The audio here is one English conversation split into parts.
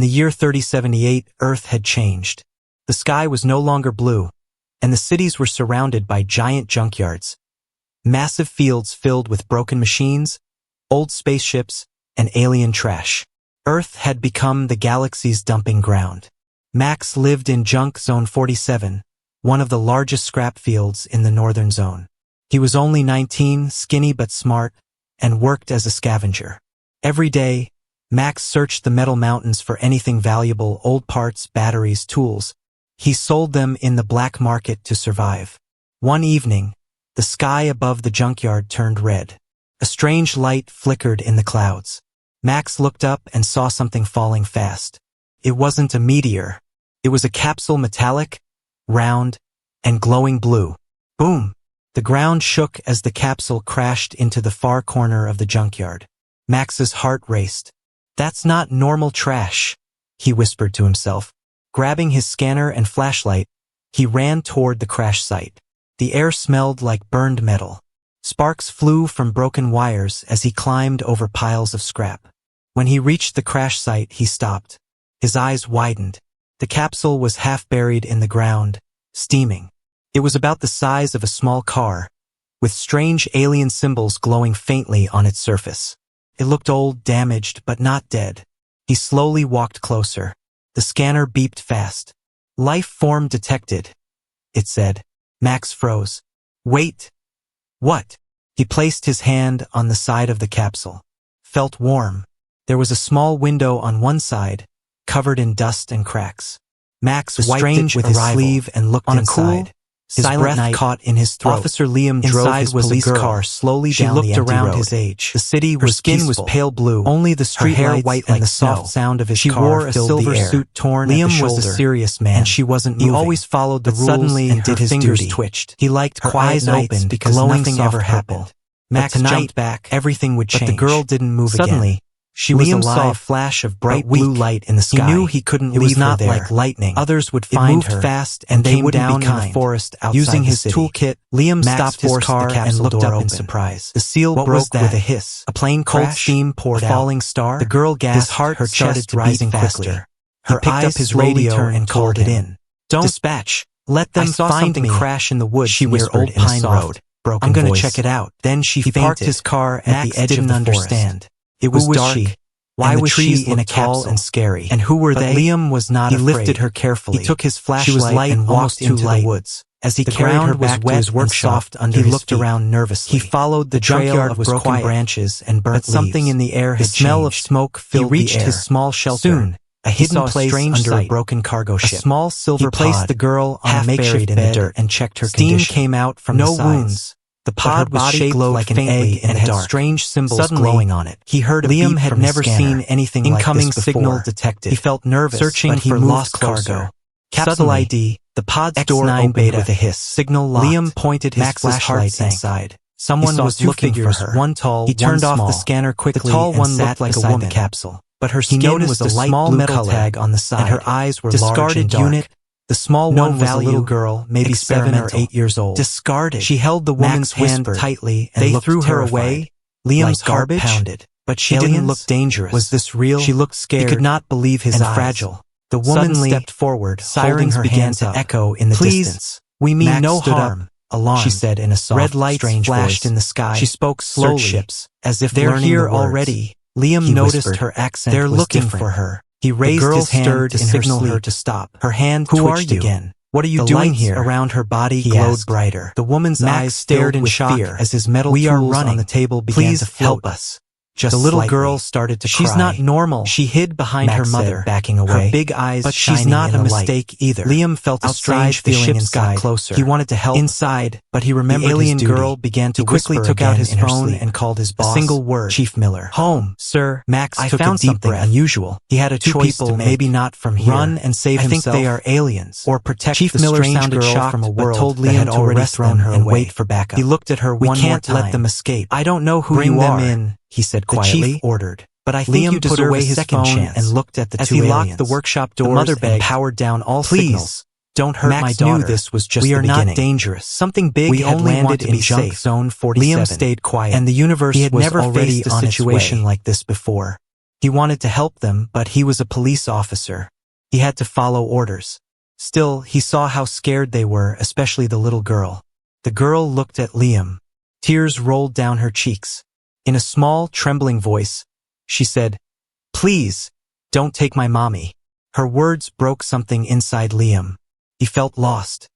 the year 3078, Earth had changed. The sky was no longer blue, and the cities were surrounded by giant junkyards. Massive fields filled with broken machines, old spaceships, and alien trash. Earth had become the galaxy's dumping ground. Max lived in Junk Zone 47, one of the largest scrap fields in the northern zone. He was only 19, skinny but smart, and worked as a scavenger. Every day, Max searched the metal mountains for anything valuable, old parts, batteries, tools. He sold them in the black market to survive. One evening, the sky above the junkyard turned red. A strange light flickered in the clouds. Max looked up and saw something falling fast. It wasn't a meteor. It was a capsule, metallic, round, and glowing blue. Boom! The ground shook as the capsule crashed into the far corner of the junkyard. Max's heart raced. "That's not normal trash," he whispered to himself. Grabbing his scanner and flashlight, he ran toward the crash site. The air smelled like burned metal. Sparks flew from broken wires as he climbed over piles of scrap. When he reached the crash site, he stopped. His eyes widened. The capsule was half buried in the ground, steaming. It was about the size of a small car, with strange alien symbols glowing faintly on its surface. It looked old, damaged, but not dead. He slowly walked closer. The scanner beeped fast. "Life form detected," it said. Max froze. "Wait. What?" He placed his hand on the side of the capsule. Felt warm. There was a small window on one side, covered in dust and cracks. Max wiped it with his sleeve and looked inside. His breath caught in his throat. Officer Liam drove his police car slowly down the empty road. She looked around his age. The city was peaceful. Her skin was pale blue. Only the street lights white and the soft sound of his car filled the air. She wore a silver suit torn at the shoulder. Liam was a serious man, and she wasn't moving. He always followed the rules and did his duty. Twitched. He liked quiet nights because nothing ever happened. Max jumped back. Everything would change. But the girl didn't move again. Suddenly, she was alive. Liam saw a flash of bright blue light in the sky. He knew he couldn't leave her there. It was not like lightning. Others would find her. It moved fast and they would down in the forest outside. Using his toolkit, Liam stopped his car and looked up in surprise. The seal broke with a hiss. A plane crashed. Cold steam poured out. A falling star. The girl gasped. His heart started to rising faster. Her eyes picked up his radio and called it in. "Don't dispatch. Let them find me. Crash in the woods," she whispered in a soft, broken voice. "I'm gonna check it out." Then she fainted. He parked his car at the edge of the forest. It was dark. Why was she in a capsule and scary? And who were they? Liam was not afraid. He lifted her carefully. He took his flashlight and walked into the woods. As he carried her back to his workshop, he looked around nervously. He followed the trail of broken branches and burnt leaves. But something in the air had changed. The smell of smoke filled the air. He reached his small shelter. Soon, a hidden place under a broken cargo ship. A small silver pod. He placed the girl on a makeshift bed and checked her condition. Steam came out from the sides. No wounds. The pod was shaped like an egg and had strange symbols glowing on it. He heard a beep from the scanner. Liam had never seen anything like this before. Incoming signal detected. He felt nervous, searching for lost cargo. Capsule ID. The pod's door opened with a hiss. Signal locked. Liam pointed his flashlight inside. Someone was looking for her. One tall, one small. He turned off the scanner quickly. The tall one looked like a woman. Capsule, but her skin was a light blue metal tag on the side, and her eyes were large and dark. The small one was a little girl, maybe 7 or 8 years old. Discarded. She held the woman's hand tightly and they threw her away. Liam's heart pounded. But she didn't look dangerous. Was this real? She looked scared. He could not believe his eyes. Fragile. The woman stepped forward. Sirens began to echo in the distance. "We mean no harm," alarmed, she said in a soft, red lights flashed in the sky. She spoke slowly, ships, as if they're here already. Liam noticed her accent. They're looking for her. He raised his hand to signal her to stop. Her hand twitched again. "What are you doing here?" Around her body glowed brighter. The woman's eyes stared in shock as his metal tools on the table began to float. "Help us." Just the little girl started to cry. "She's not normal." She hid behind her mother, backing away. Her big eyes but she's not a mistake either. Liam felt a strange feeling inside. Closer. He wanted to help inside, but he remembered the alien girl began to quickly took out his phone and called his boss. A single word. "Chief Miller." "Home, sir." Max took a deep breath. Unusual. He had a choice to make. Maybe not from here. Run and save himself. I think they are aliens. Or protect Chief Miller sounded shocked from a world told Liam had already thrown her and wait for backup. He looked at her one more time. "We can't let them escape. I don't know who you are." "Bring them in," he said quietly. The chief ordered. "But I think you deserve a second chance." And looked at the two aliens. As he locked the workshop doors, the mother begged, powered down all signals. "Don't hurt my daughter. Max knew this was just the beginning. We are not dangerous. Something big had landed in Junk Zone 47. Liam stayed quiet, and the universe was already on its way. He had never faced a situation like this before. He wanted to help them, but he was a police officer. He had to follow orders. Still, he saw how scared they were, especially the little girl. The girl looked at Liam. Tears rolled down her cheeks. In a small, trembling voice, she said, "Please, don't take my mommy." Her words broke something inside Liam. He felt lost.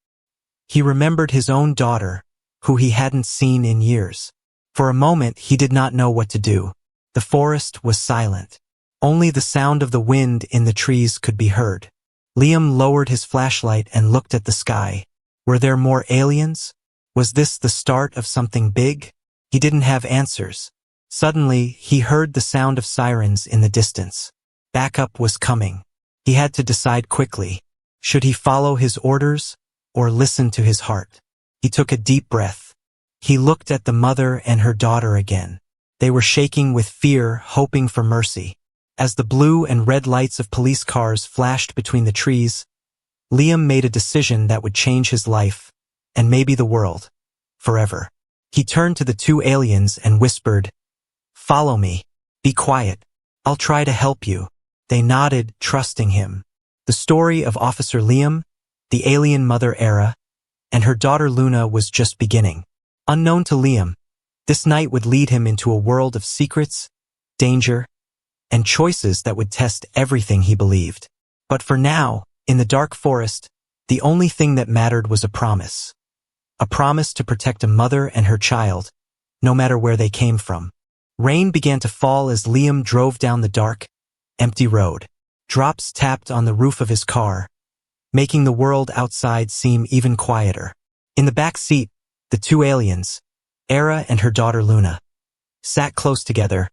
He remembered his own daughter, who he hadn't seen in years. For a moment, he did not know what to do. The forest was silent. Only the sound of the wind in the trees could be heard. Liam lowered his flashlight and looked at the sky. Were there more aliens? Was this the start of something big? He didn't have answers. Suddenly, he heard the sound of sirens in the distance. Backup was coming. He had to decide quickly. Should he follow his orders or listen to his heart? He took a deep breath. He looked at the mother and her daughter again. They were shaking with fear, hoping for mercy. As the blue and red lights of police cars flashed between the trees, Liam made a decision that would change his life, and maybe the world, forever. He turned to the two aliens and whispered, "Follow me. Be quiet. I'll try to help you." They nodded, trusting him. The story of Officer Liam, the alien mother Era, and her daughter Luna was just beginning. Unknown to Liam, this night would lead him into a world of secrets, danger, and choices that would test everything he believed. But for now, in the dark forest, the only thing that mattered was a promise. A promise to protect a mother and her child, no matter where they came from. Rain began to fall as Liam drove down the dark, empty road. Drops tapped on the roof of his car, making the world outside seem even quieter. In the back seat, the two aliens, Era and her daughter Luna, sat close together,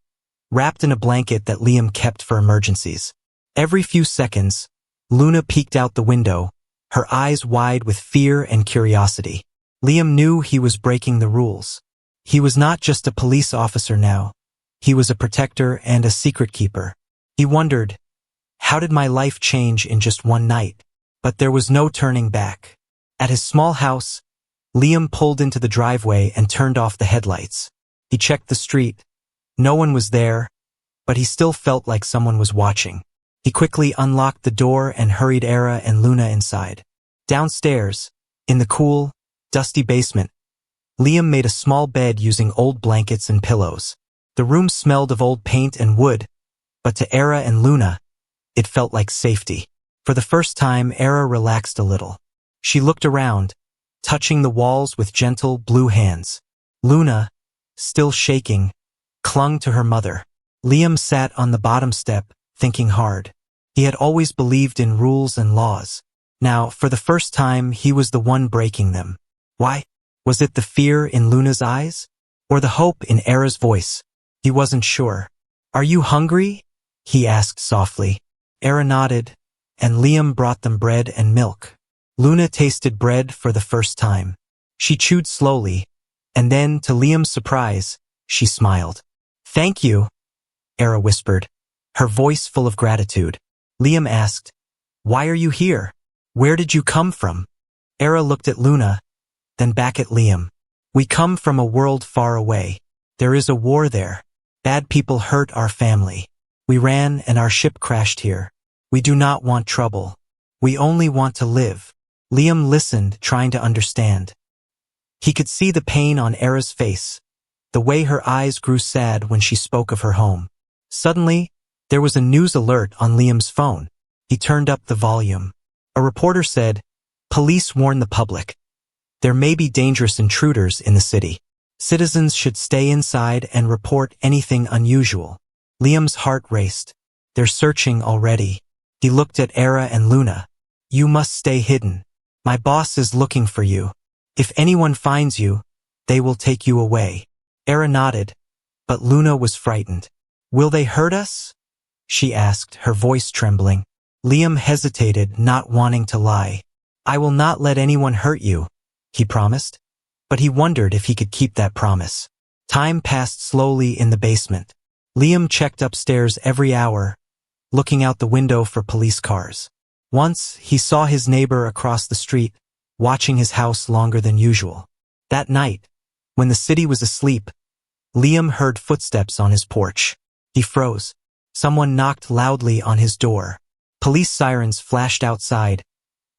wrapped in a blanket that Liam kept for emergencies. Every few seconds, Luna peeked out the window, her eyes wide with fear and curiosity. Liam knew he was breaking the rules. He was not just a police officer now. He was a protector and a secret keeper. He wondered, how did my life change in just one night? But there was no turning back. At his small house, Liam pulled into the driveway and turned off the headlights. He checked the street. No one was there, but he still felt like someone was watching. He quickly unlocked the door and hurried Era and Luna inside. Downstairs, in the cool, dusty basement, Liam made a small bed using old blankets and pillows. The room smelled of old paint and wood, but to Era and Luna, it felt like safety. For the first time, Era relaxed a little. She looked around, touching the walls with gentle blue hands. Luna, still shaking, clung to her mother. Liam sat on the bottom step, thinking hard. He had always believed in rules and laws. Now, for the first time, he was the one breaking them. Why? Was it the fear in Luna's eyes? Or the hope in Era's voice? He wasn't sure. "Are you hungry?" he asked softly. Era nodded, and Liam brought them bread and milk. Luna tasted bread for the first time. She chewed slowly, and then, to Liam's surprise, she smiled. "Thank you," Era whispered, her voice full of gratitude. Liam asked, "Why are you here? Where did you come from?" Era looked at Luna, then back at Liam. "We come from a world far away. There is a war there. Bad people hurt our family. We ran and our ship crashed here. We do not want trouble. We only want to live." Liam listened, trying to understand. He could see the pain on Era's face, the way her eyes grew sad when she spoke of her home. Suddenly, there was a news alert on Liam's phone. He turned up the volume. A reporter said, "Police warn the public. There may be dangerous intruders in the city. Citizens should stay inside and report anything unusual." Liam's heart raced. "They're searching already." He looked at Era and Luna. "You must stay hidden. My boss is looking for you. If anyone finds you, they will take you away." Era nodded, but Luna was frightened. "Will they hurt us?" she asked, her voice trembling. Liam hesitated, not wanting to lie. "I will not let anyone hurt you," he promised. But he wondered if he could keep that promise. Time passed slowly in the basement. Liam checked upstairs every hour, looking out the window for police cars. Once, he saw his neighbor across the street, watching his house longer than usual. That night, when the city was asleep, Liam heard footsteps on his porch. He froze. Someone knocked loudly on his door. Police sirens flashed outside,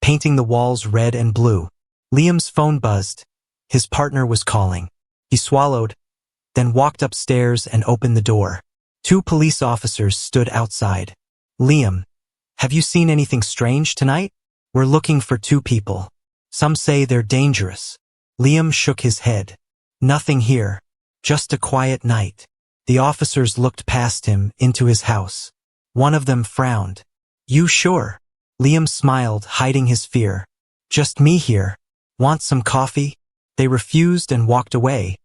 painting the walls red and blue. Liam's phone buzzed. His partner was calling. He swallowed, then walked upstairs and opened the door. 2 police officers stood outside. Liam, have you seen anything strange tonight? We're looking for 2 people. Some say they're dangerous. Liam shook his head. Nothing here. Just a quiet night. The officers looked past him into his house. One of them frowned. You sure? Liam smiled, hiding his fear. Just me here. Want some coffee? They refused and walked away,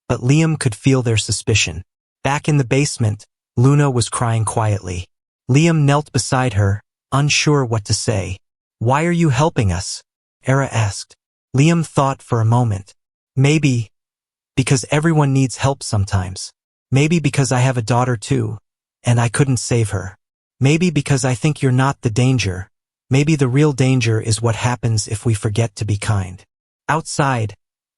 but Liam could feel their suspicion. Back in the basement, Luna was crying quietly. Liam knelt beside her, unsure what to say. Why are you helping us? Era asked. Liam thought for a moment. Maybe because everyone needs help sometimes. Maybe because I have a daughter too, and I couldn't save her. Maybe because I think you're not the danger. Maybe the real danger is what happens if we forget to be kind. Outside,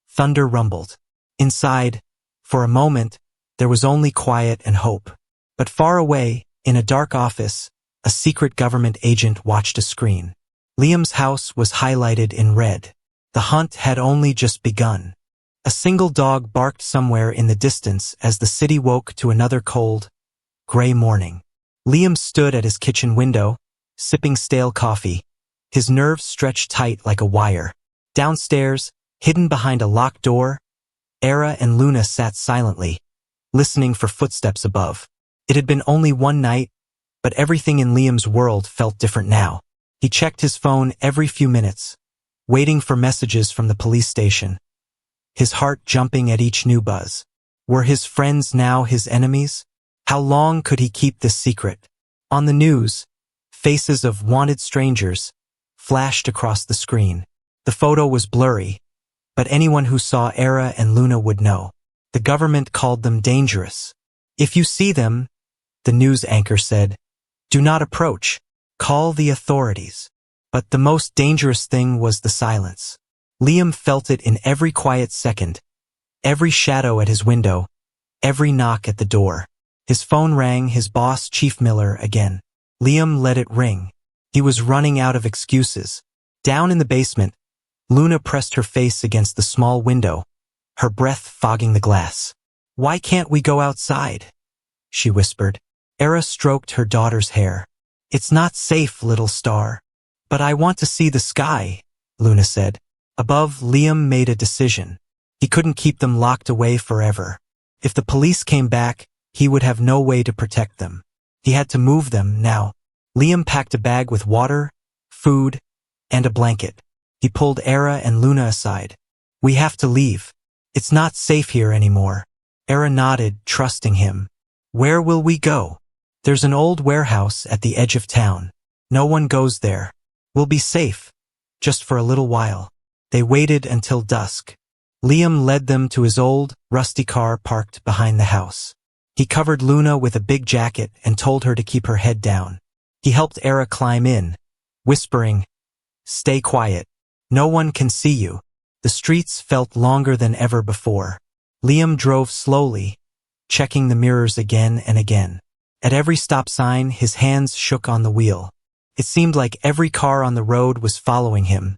thunder rumbled. Inside, for a moment, there was only quiet and hope. But far away, in a dark office, a secret government agent watched a screen. Liam's house was highlighted in red. The hunt had only just begun. A single dog barked somewhere in the distance as the city woke to another cold, gray morning. Liam stood at his kitchen window, sipping stale coffee, his nerves stretched tight like a wire. Downstairs, hidden behind a locked door, Era and Luna sat silently, listening for footsteps above. It had been only one night, but everything in Liam's world felt different now. He checked his phone every few minutes, waiting for messages from the police station, his heart jumping at each new buzz. Were his friends now his enemies? How long could he keep this secret? On the news, faces of wanted strangers flashed across the screen. The photo was blurry, but anyone who saw Era and Luna would know. The government called them dangerous. If you see them, the news anchor said, do not approach. Call the authorities. But the most dangerous thing was the silence. Liam felt it in every quiet second, every shadow at his window, every knock at the door. His phone rang, his boss, Chief Miller, again. Liam let it ring. He was running out of excuses. Down in the basement, Luna pressed her face against the small window, her breath fogging the glass. Why can't we go outside? She whispered. Era stroked her daughter's hair. It's not safe, little star. But I want to see the sky, Luna said. Above, Liam made a decision. He couldn't keep them locked away forever. If the police came back, he would have no way to protect them. He had to move them now. Liam packed a bag with water, food, and a blanket. He pulled Era and Luna aside. We have to leave. It's not safe here anymore. Era nodded, trusting him. Where will we go? There's an old warehouse at the edge of town. No one goes there. We'll be safe. Just for a little while. They waited until dusk. Liam led them to his old, rusty car parked behind the house. He covered Luna with a big jacket and told her to keep her head down. He helped Era climb in, whispering, Stay quiet. No one can see you. The streets felt longer than ever before. Liam drove slowly, checking the mirrors again and again. At every stop sign, his hands shook on the wheel. It seemed like every car on the road was following him.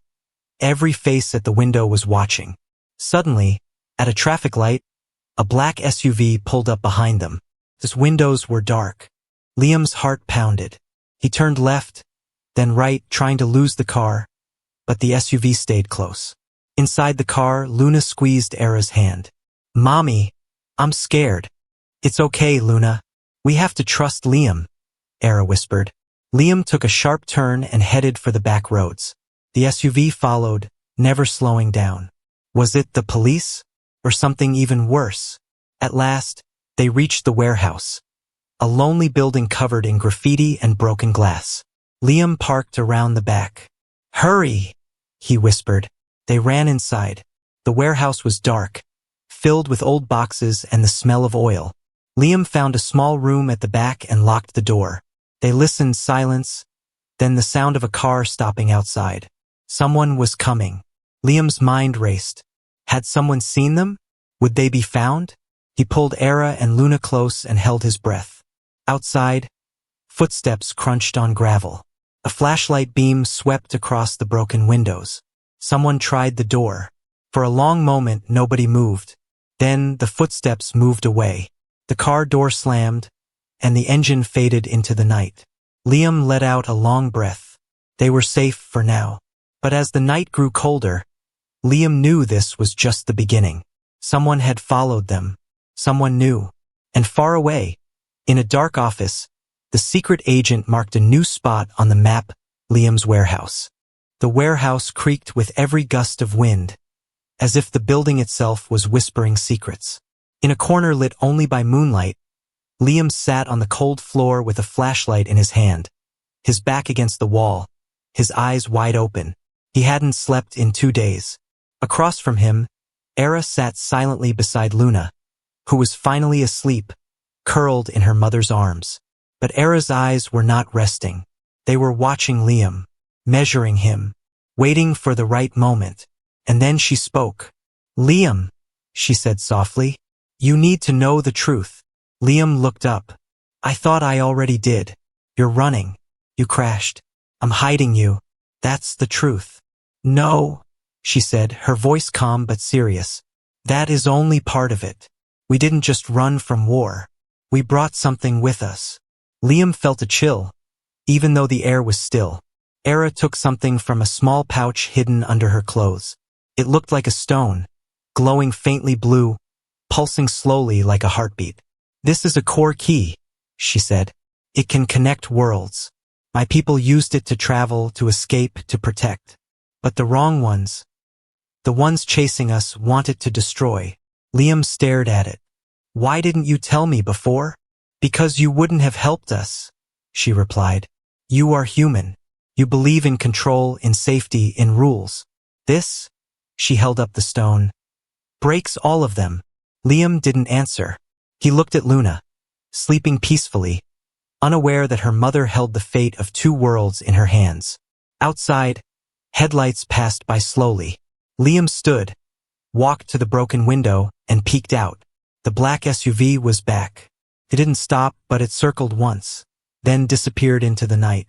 Every face at the window was watching. Suddenly, at a traffic light, a black SUV pulled up behind them. Its windows were dark. Liam's heart pounded. He turned left, then right, trying to lose the car, but the SUV stayed close. Inside the car, Luna squeezed Era's hand. Mommy, I'm scared. It's okay, Luna. We have to trust Liam, Era whispered. Liam took a sharp turn and headed for the back roads. The SUV followed, never slowing down. Was it the police? Or something even worse? At last, they reached the warehouse. A lonely building covered in graffiti and broken glass. Liam parked around the back. Hurry, he whispered. They ran inside. The warehouse was dark, filled with old boxes and the smell of oil. Liam found a small room at the back and locked the door. They listened, silence, then the sound of a car stopping outside. Someone was coming. Liam's mind raced. Had someone seen them? Would they be found? He pulled Era and Luna close and held his breath. Outside, footsteps crunched on gravel. A flashlight beam swept across the broken windows. Someone tried the door. For a long moment, nobody moved. Then the footsteps moved away. The car door slammed, and the engine faded into the night. Liam let out a long breath. They were safe for now. But as the night grew colder, Liam knew this was just the beginning. Someone had followed them. Someone new. And far away, in a dark office, the secret agent marked a new spot on the map, Liam's warehouse. The warehouse creaked with every gust of wind, as if the building itself was whispering secrets. In a corner lit only by moonlight, Liam sat on the cold floor with a flashlight in his hand, his back against the wall, his eyes wide open. He hadn't slept in 2 days. Across from him, Era sat silently beside Luna, who was finally asleep, curled in her mother's arms. But Era's eyes were not resting. They were watching Liam, measuring him, waiting for the right moment. And then she spoke. "Liam," she said softly, "you need to know the truth." Liam looked up. "I thought I already did. You're running. You crashed. I'm hiding you. That's the truth." "No," she said, her voice calm but serious. "That is only part of it. We didn't just run from war. We brought something with us." Liam felt a chill, even though the air was still. Era took something from a small pouch hidden under her clothes. It looked like a stone, glowing faintly blue, pulsing slowly like a heartbeat. "This is a core key," she said. "It can connect worlds. My people used it to travel, to escape, to protect. But the wrong ones, the ones chasing us, want it to destroy." Liam stared at it. "Why didn't you tell me before?" "Because you wouldn't have helped us," she replied. "You are human. You believe in control, in safety, in rules. This," she held up the stone, "breaks all of them." Liam didn't answer. He looked at Luna, sleeping peacefully, unaware that her mother held the fate of 2 worlds in her hands. Outside, headlights passed by slowly. Liam stood, walked to the broken window, and peeked out. The black SUV was back. It didn't stop, but it circled once, then disappeared into the night.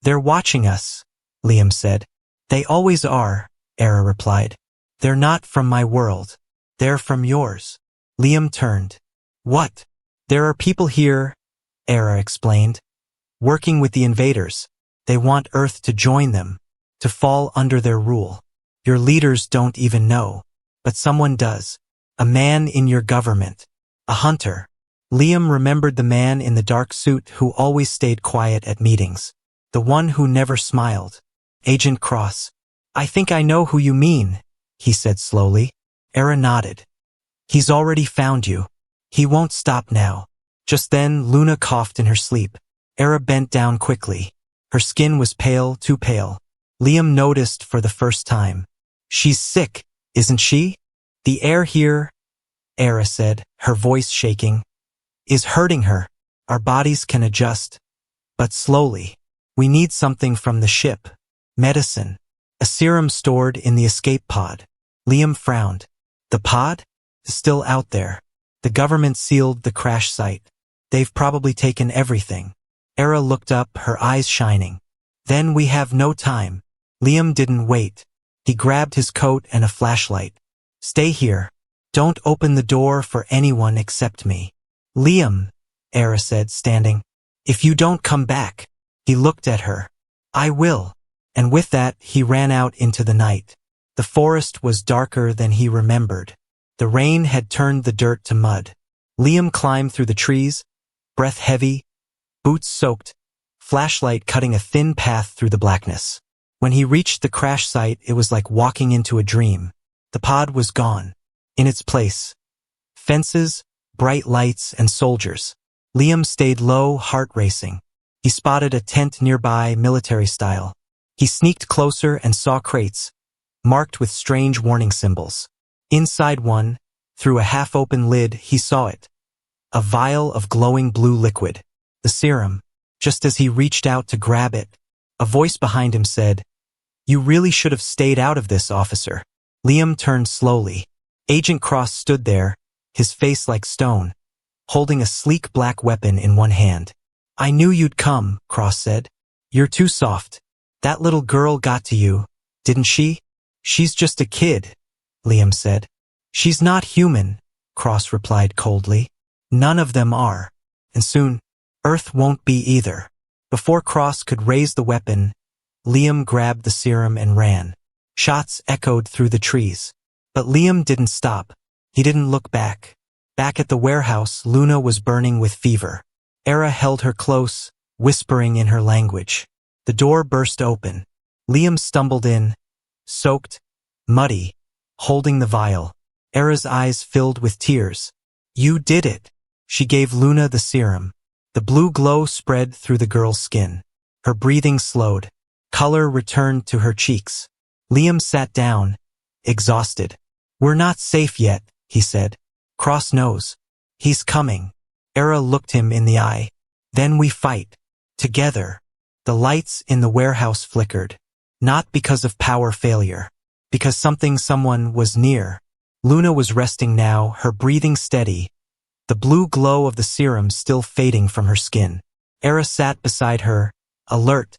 "They're watching us," Liam said. "They always are," Era replied. "They're not from my world. They're from yours." Liam turned. "What?" "There are people here," Era explained, "working with the invaders. They want Earth to join them, to fall under their rule. Your leaders don't even know, but someone does. A man in your government. A hunter." Liam remembered the man in the dark suit who always stayed quiet at meetings. The one who never smiled. Agent Cross. "I think I know who you mean," he said slowly. Era nodded. "He's already found you. He won't stop now." Just then, Luna coughed in her sleep. Era bent down quickly. Her skin was pale, too pale. Liam noticed for the first time. "She's sick, isn't she?" "The air here," Era said, her voice shaking, "is hurting her. Our bodies can adjust, but slowly. We need something from the ship. Medicine. A serum stored in the escape pod." Liam frowned. "The pod? Still out there. The government sealed the crash site. They've probably taken everything." Era looked up, her eyes shining. "Then we have no time." Liam didn't wait. He grabbed his coat and a flashlight. "Stay here. Don't open the door for anyone except me." "Liam," Era said, standing. "If you don't come back." He looked at her. "I will." And with that, he ran out into the night. The forest was darker than he remembered. The rain had turned the dirt to mud. Liam climbed through the trees, breath heavy, boots soaked, flashlight cutting a thin path through the blackness. When he reached the crash site, it was like walking into a dream. The pod was gone. In its place, fences, bright lights, and soldiers. Liam stayed low, heart racing. He spotted a tent nearby, military style. He sneaked closer and saw crates, marked with strange warning symbols. Inside one, through a half-open lid, he saw it. A vial of glowing blue liquid. The serum. Just as he reached out to grab it, a voice behind him said, "You really should have stayed out of this, officer." Liam turned slowly. Agent Cross stood there, his face like stone, holding a sleek black weapon in one hand. I knew you'd come, Cross said. You're too soft. That little girl got to you, didn't she? She's just a kid, Liam said. She's not human, Cross replied coldly. None of them are. And soon, Earth won't be either. Before Cross could raise the weapon, Liam grabbed the serum and ran. Shots echoed through the trees. But Liam didn't stop. He didn't look back. Back at the warehouse, Luna was burning with fever. Era held her close, whispering in her language. The door burst open. Liam stumbled in, soaked, muddy, holding the vial. Era's eyes filled with tears. You did it. She gave Luna the serum. The blue glow spread through the girl's skin. Her breathing slowed. Color returned to her cheeks. Liam sat down, exhausted. We're not safe yet, he said. Cross knows. He's coming. Era looked him in the eye. Then we fight. Together. The lights in the warehouse flickered. Not because of power failure. Because someone was near. Luna was resting now, her breathing steady. The blue glow of the serum still fading from her skin. Era sat beside her, alert,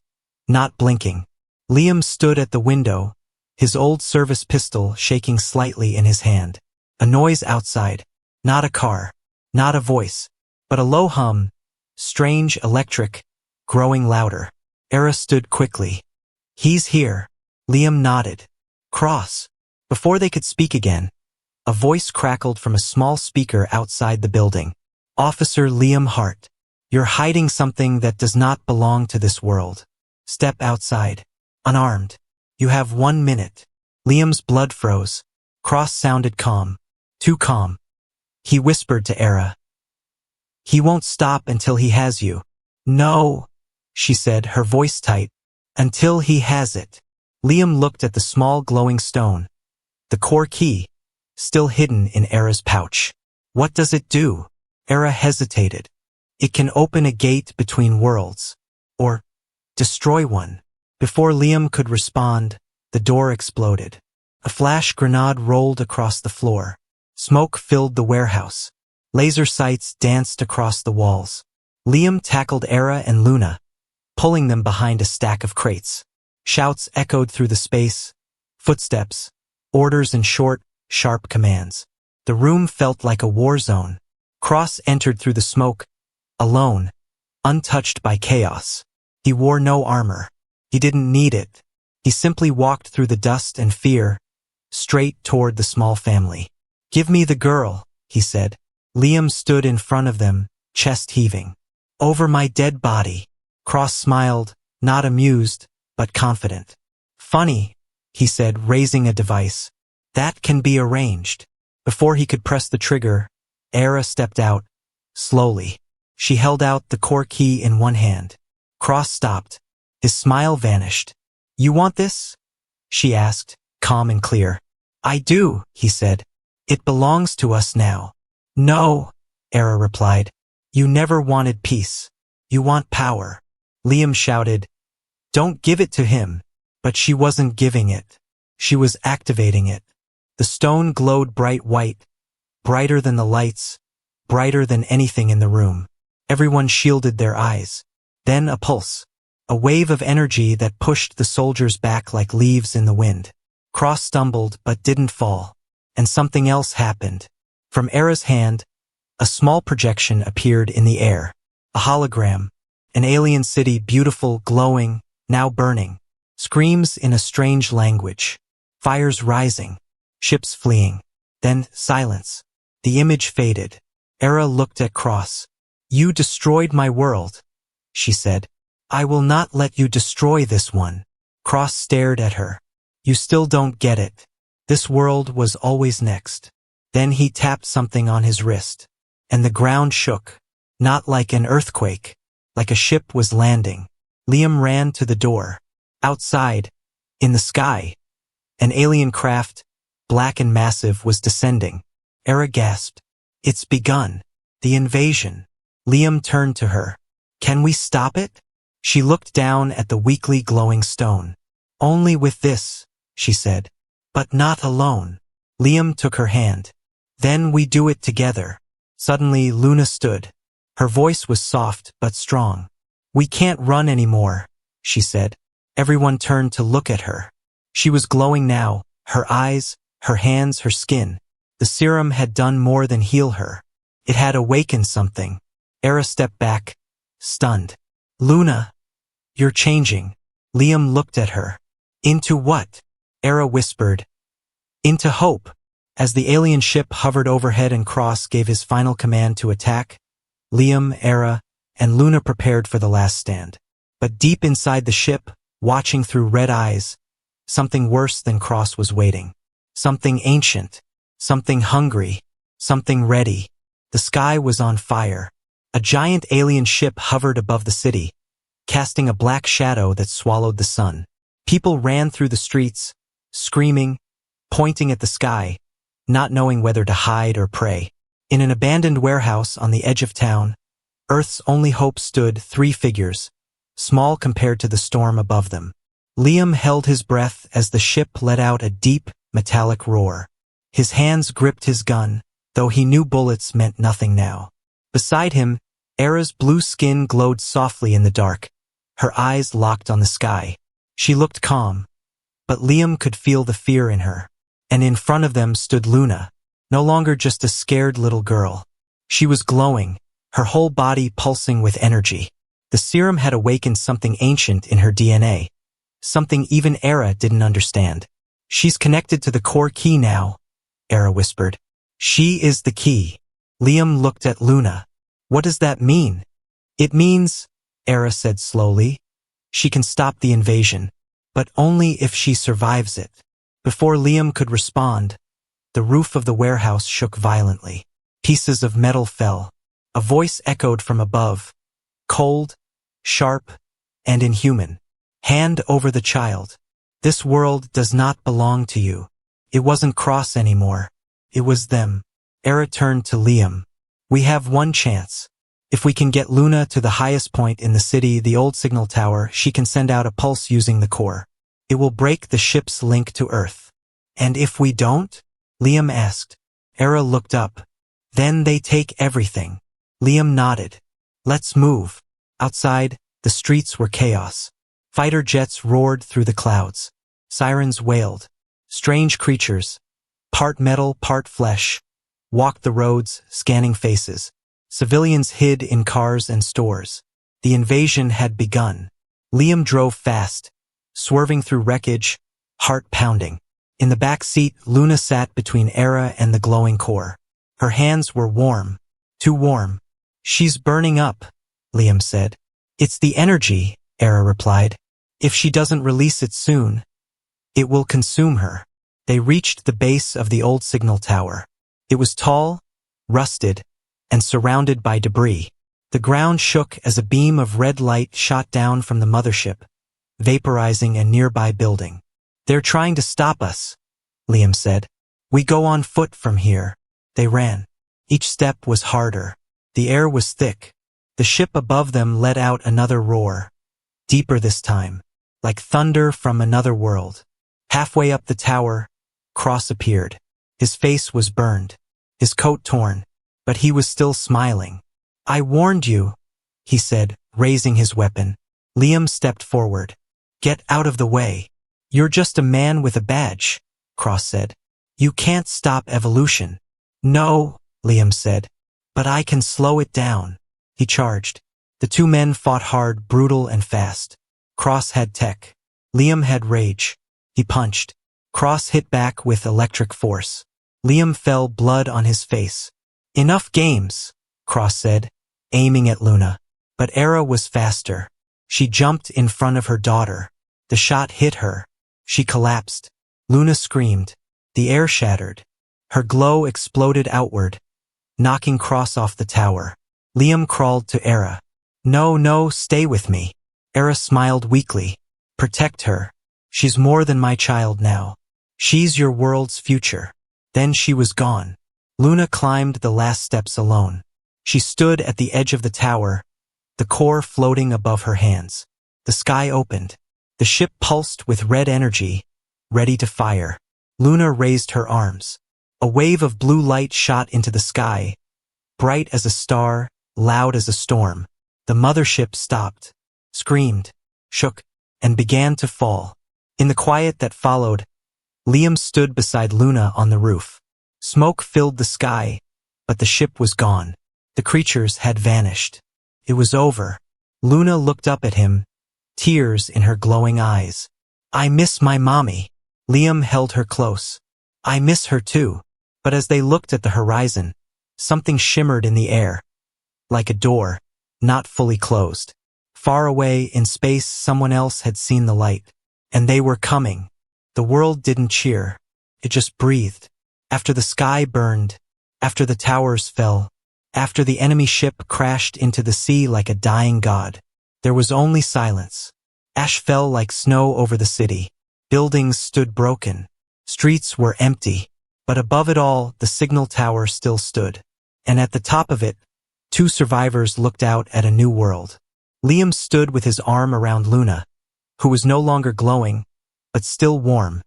not blinking. Liam stood at the window, his old service pistol shaking slightly in his hand. A noise outside. Not a car. Not a voice. But a low hum, strange, electric, growing louder. Era stood quickly. He's here. Liam nodded. Cross. Before they could speak again, a voice crackled from a small speaker outside the building. Officer Liam Hart. You're hiding something that does not belong to this world. Step outside. Unarmed. You have 1 minute. Liam's blood froze. Cross sounded calm. Too calm. He whispered to Era. He won't stop until he has you. No, she said, her voice tight. Until he has it. Liam looked at the small glowing stone. The core key, still hidden in Era's pouch. What does it do? Era hesitated. It can open a gate between worlds. Or destroy one. Before Liam could respond, the door exploded. A flash grenade rolled across the floor. Smoke filled the warehouse. Laser sights danced across the walls. Liam tackled Era and Luna, pulling them behind a stack of crates. Shouts echoed through the space. Footsteps. Orders and short, sharp commands. The room felt like a war zone. Cross entered through the smoke, alone, untouched by chaos. He wore no armor. He didn't need it. He simply walked through the dust and fear, straight toward the small family. Give me the girl, he said. Liam stood in front of them, chest heaving. Over my dead body. Cross smiled, not amused, but confident. Funny, he said, raising a device. That can be arranged. Before he could press the trigger, Era stepped out, slowly. She held out the core key in one hand. Cross stopped. His smile vanished. You want this? She asked, calm and clear. I do, he said. It belongs to us now. No, Era replied. You never wanted peace. You want power. Liam shouted. Don't give it to him. But she wasn't giving it. She was activating it. The stone glowed bright white, brighter than the lights, brighter than anything in the room. Everyone shielded their eyes. Then a pulse. A wave of energy that pushed the soldiers back like leaves in the wind. Cross stumbled but didn't fall. And something else happened. From Era's hand, a small projection appeared in the air. A hologram. An alien city, beautiful, glowing, now burning. Screams in a strange language. Fires rising. Ships fleeing. Then silence. The image faded. Era looked at Cross. You destroyed my world, she said. I will not let you destroy this one. Cross stared at her. You still don't get it. This world was always next. Then he tapped something on his wrist. And the ground shook. Not like an earthquake. Like a ship was landing. Liam ran to the door. Outside, in the sky, an alien craft, black and massive, was descending. Era gasped. It's begun. The invasion. Liam turned to her. Can we stop it? She looked down at the weakly glowing stone. Only with this, she said. But not alone. Liam took her hand. Then we do it together. Suddenly Luna stood. Her voice was soft but strong. "We can't run anymore," she said. Everyone turned to look at her. She was glowing now, her eyes, her hands, her skin. The serum had done more than heal her. It had awakened something. Era stepped back, stunned. "Luna, you're changing." Liam looked at her. "Into what?" Era whispered. "Into hope." As the alien ship hovered overhead and Cross gave his final command to attack, Liam, Era, and Luna prepared for the last stand. But deep inside the ship, watching through red eyes, something worse than Cross was waiting. Something ancient, something hungry, something ready. The sky was on fire. A giant alien ship hovered above the city, casting a black shadow that swallowed the sun. People ran through the streets, screaming, pointing at the sky, not knowing whether to hide or pray. In an abandoned warehouse on the edge of town, Earth's only hope stood 3 figures, small compared to the storm above them. Liam held his breath as the ship let out a deep, metallic roar. His hands gripped his gun, though he knew bullets meant nothing now. Beside him, Era's blue skin glowed softly in the dark, her eyes locked on the sky. She looked calm, but Liam could feel the fear in her. And in front of them stood Luna, no longer just a scared little girl. She was glowing, her whole body pulsing with energy. The serum had awakened something ancient in her DNA, something even Era didn't understand. "She's connected to the core key now," Era whispered. "She is the key." Liam looked at Luna. "What does that mean?" "It means," Era said slowly, "she can stop the invasion, but only if she survives it." Before Liam could respond, the roof of the warehouse shook violently. Pieces of metal fell. A voice echoed from above, cold, sharp, and inhuman. "Hand over the child. This world does not belong to you." It wasn't Cross anymore. It was them. Era turned to Liam. "We have one chance. If we can get Luna to the highest point in the city, the old signal tower, she can send out a pulse using the core. It will break the ship's link to Earth." "And if we don't?" Liam asked. Era looked up. "Then they take everything." Liam nodded. "Let's move." Outside, the streets were chaos. Fighter jets roared through the clouds. Sirens wailed. Strange creatures, part metal, part flesh, walked the roads, scanning faces. Civilians hid in cars and stores. The invasion had begun. Liam drove fast, swerving through wreckage, heart pounding. In the back seat, Luna sat between Era and the glowing core. Her hands were warm, too warm. "She's burning up," Liam said. "It's the energy," Era replied. "If she doesn't release it soon, it will consume her." They reached the base of the old signal tower. It was tall, rusted, and surrounded by debris. The ground shook as a beam of red light shot down from the mothership, vaporizing a nearby building. "They're trying to stop us," Liam said. "We go on foot from here." They ran. Each step was harder. The air was thick. The ship above them let out another roar, deeper this time, like thunder from another world. Halfway up the tower, Cross appeared. His face was burned, his coat torn, but he was still smiling. "I warned you," he said, raising his weapon. Liam stepped forward. "Get out of the way. You're just a man with a badge," Cross said. "You can't stop evolution." "No," Liam said, "but I can slow it down." He charged. The two men fought hard, brutal and fast. Cross had tech. Liam had rage. He punched. Cross hit back with electric force. Liam fell, blood on his face. "Enough games," Cross said, aiming at Luna. But Era was faster. She jumped in front of her daughter. The shot hit her. She collapsed. Luna screamed. The air shattered. Her glow exploded outward, knocking Cross off the tower. Liam crawled to Era. No, stay with me." Era smiled weakly. "Protect her. She's more than my child now. She's your world's future." Then she was gone. Luna climbed the last steps alone. She stood at the edge of the tower, the core floating above her hands. The sky opened. The ship pulsed with red energy, ready to fire. Luna raised her arms. A wave of blue light shot into the sky, bright as a star, loud as a storm. The mothership stopped, screamed, shook, and began to fall. In the quiet that followed, Liam stood beside Luna on the roof. Smoke filled the sky, but the ship was gone. The creatures had vanished. It was over. Luna looked up at him, tears in her glowing eyes. "I miss my mommy." Liam held her close. "I miss her too." But as they looked at the horizon, something shimmered in the air, like a door, not fully closed. Far away in space, someone else had seen the light, and they were coming. The world didn't cheer. It just breathed. After the sky burned, after the towers fell, after the enemy ship crashed into the sea like a dying god, there was only silence. Ash fell like snow over the city. Buildings stood broken. Streets were empty. But above it all, the signal tower still stood. And at the top of it, two survivors looked out at a new world. Liam stood with his arm around Luna, who was no longer glowing, but still warm,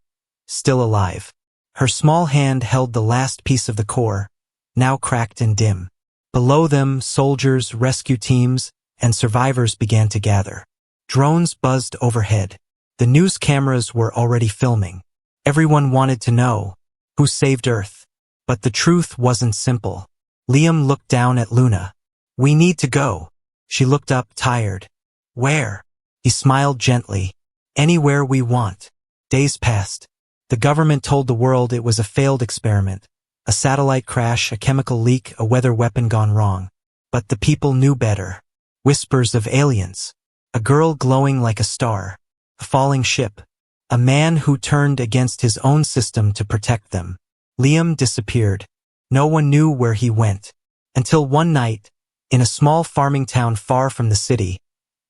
still alive. Her small hand held the last piece of the core, now cracked and dim. Below them, soldiers, rescue teams, and survivors began to gather. Drones buzzed overhead. The news cameras were already filming. Everyone wanted to know who saved Earth. But the truth wasn't simple. Liam looked down at Luna. "We need to go." She looked up, tired. "Where?" He smiled gently. "Anywhere we want." Days passed. The government told the world it was a failed experiment. A satellite crash, a chemical leak, a weather weapon gone wrong. But the people knew better. Whispers of aliens. A girl glowing like a star. A falling ship. A man who turned against his own system to protect them. Liam disappeared. No one knew where he went. Until one night, in a small farming town far from the city,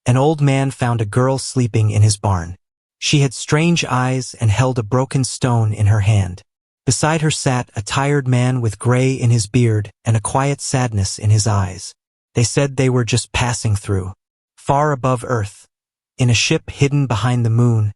an old man found a girl sleeping in his barn. She had strange eyes and held a broken stone in her hand. Beside her sat a tired man with gray in his beard and a quiet sadness in his eyes. They said they were just passing through. Far above Earth, in a ship hidden behind the moon,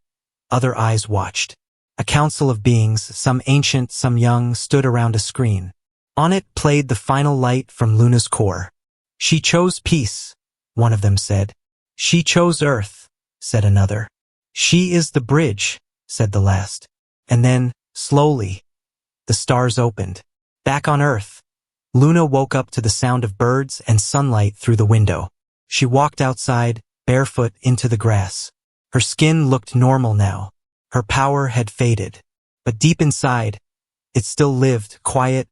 other eyes watched. A council of beings, some ancient, some young, stood around a screen. On it played the final light from Luna's core. "She chose peace," one of them said. "She chose Earth," said another. "She is the bridge," said the last. And then, slowly, the stars opened. Back on Earth, Luna woke up to the sound of birds and sunlight through the window. She walked outside, barefoot, into the grass. Her skin looked normal now. Her power had faded. But deep inside, it still lived, quiet,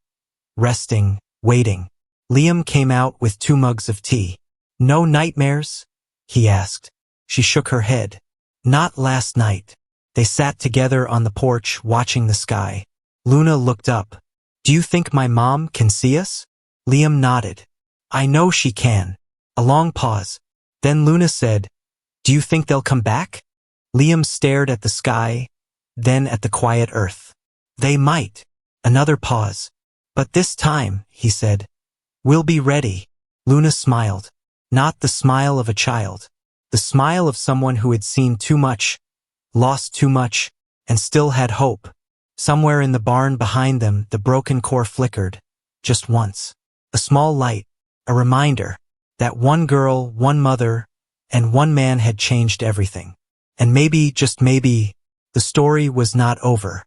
resting, waiting. Liam came out with 2 mugs of tea. "No nightmares?" he asked. She shook her head. "Not last night." They sat together on the porch, watching the sky. Luna looked up. "Do you think my mom can see us?" Liam nodded. "I know she can." A long pause. Then Luna said, "Do you think they'll come back?" Liam stared at the sky, then at the quiet Earth. "They might." Another pause. "But this time," he said, "we'll be ready." Luna smiled. Not the smile of a child. The smile of someone who had seen too much, lost too much, and still had hope. Somewhere in the barn behind them, the broken core flickered. Just once. A small light. A reminder that one girl, one mother, and one man had changed everything. And maybe, just maybe, the story was not over.